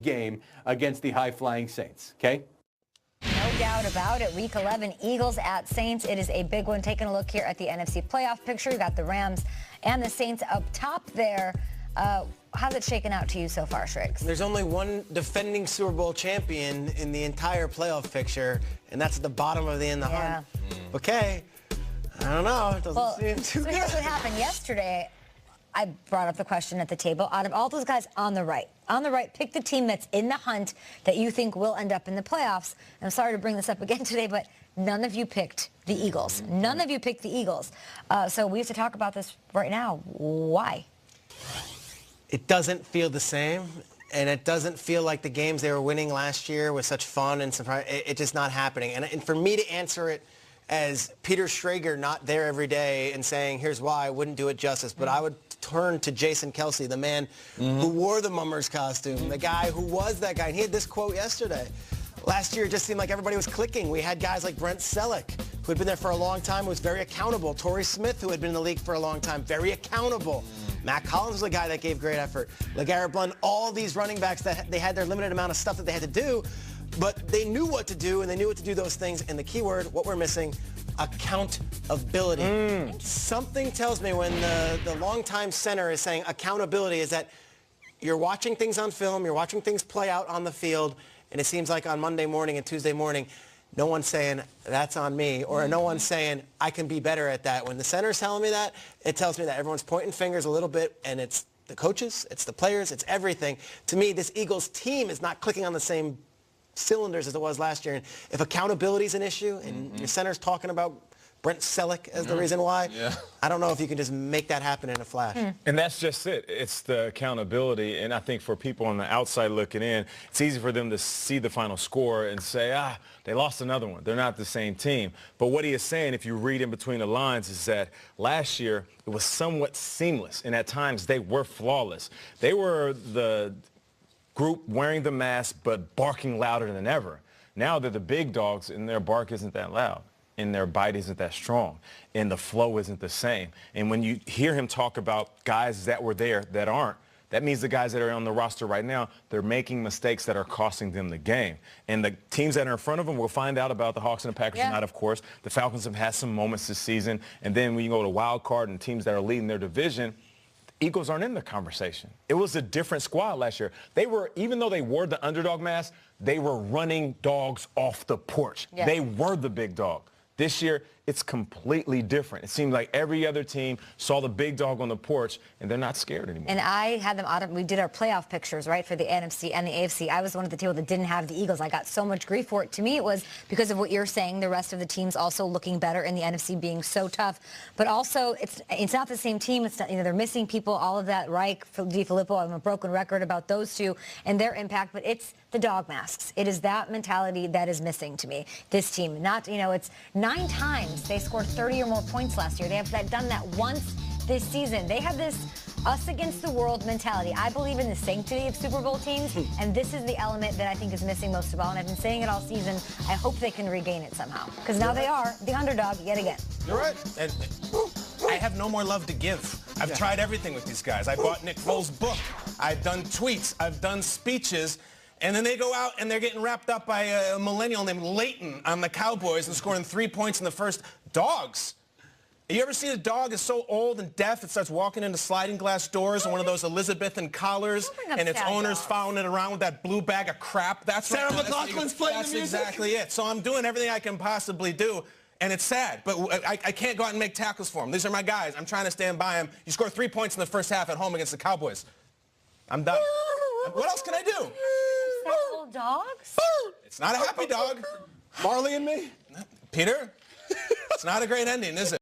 game against the high-flying Saints, okay? No doubt about it. Week 11, Eagles at Saints. It is a big one. Taking a look here at the NFC playoff picture. You got the Rams and the Saints up top there. How's it shaken out to you so far, Shriggs? There's only one defending Super Bowl champion in the entire playoff picture, and that's at the bottom of the hunt. Okay. I don't know. It doesn't seem too good. Here's what happened yesterday. I brought up the question at the table. Out of all those guys on the right, pick the team that's in the hunt that you think will end up in the playoffs. And I'm sorry to bring this up again today, but none of you picked the Eagles. None of you picked the Eagles. So we have to talk about this right now. Why? It doesn't feel the same, and it doesn't feel like the games they were winning last year with such fun and surprise. It's just not happening. And for me to answer it as Peter Schrager not there every day and saying, here's why, I wouldn't do it justice. But I would turn to Jason Kelsey, the man who wore the mummer's costume, the guy who was that guy. And he had this quote yesterday. Last year, it just seemed like everybody was clicking. We had guys like Brent Selleck, who had been there for a long time, who was very accountable. Torrey Smith, who had been in the league for a long time, very accountable. Matt Collins was a guy that gave great effort. LeGarrette Blount, all these running backs that they had their limited amount of stuff that they had to do, but they knew what to do, and they knew what to do those things. And the key word, what we're missing, accountability. Something tells me when the longtime center is saying accountability is that you're watching things on film, you're watching things play out on the field, and it seems like on Monday morning and Tuesday morning, no one's saying, that's on me, or no one's saying, I can be better at that. When the center's telling me that, it tells me that everyone's pointing fingers a little bit, and it's the coaches, it's the players, it's everything. To me, this Eagles team is not clicking on the same cylinders as it was last year. And if accountability is an issue, and your center's talking about Brent Selleck as the reason why, I don't know if you can just make that happen in a flash. And that's just it. It's the accountability. And I think for people on the outside looking in, it's easy for them to see the final score and say, they lost another one. They're not the same team. But what he is saying, if you read in between the lines, is that last year it was somewhat seamless. And at times they were flawless. They were the group wearing the mask but barking louder than ever. Now they're the big dogs and their bark isn't that loud. And their bite isn't that strong, and the flow isn't the same. And when you hear him talk about guys that were there that aren't, that means the guys that are on the roster right now, they're making mistakes that are costing them the game. And the teams that are in front of them, we'll find out about the Hawks and the Packers tonight, of course. The Falcons have had some moments this season. And then when you go to wild card and teams that are leading their division, Eagles aren't in the conversation. It was a different squad last year. They were, even though they wore the underdog mask, they were running dogs off the porch. They were the big dog. This year, it's completely different. It seemed like every other team saw the big dog on the porch, and they're not scared anymore. And I had them out. We did our playoff pictures, right, for the NFC and the AFC. I was one of the table that didn't have the Eagles. I got so much grief for it. To me, it was because of what you're saying, the rest of the teams also looking better and the NFC being so tough. But also, it's not the same team. It's not, they're missing people, all of that. Reich, DiFilippo, I'm a broken record about those two and their impact. But it's the dog masks. It is that mentality that is missing to me. This team, not, it's 9 times they scored 30 or more points last year. They have done that once this season. They have this us against the world mentality. I believe in the sanctity of Super Bowl teams, and this is the element that I think is missing most of all. And I've been saying it all season. I hope they can regain it somehow, because now they are the underdog yet again. You're right. And I have no more love to give. I've tried everything with these guys. I bought Nick Foles' book. I've done tweets. I've done speeches. And then they go out and they're getting wrapped up by a millennial named Leighton on the Cowboys and scoring 3 points in the first. Dogs. You ever see a dog is so old and deaf it starts walking into sliding glass doors and one of those Elizabethan collars and its owner's following it around with that blue bag of crap? That's Sarah McLachlan's playing the music? That's exactly it. So I'm doing everything I can possibly do. And it's sad, but I can't go out and make tackles for them. These are my guys. I'm trying to stand by them. You score 3 points in the first half at home against the Cowboys. I'm done. What else can I do? Little dogs? It's not a happy dog. Marley and me? Peter, it's not a great ending, is it?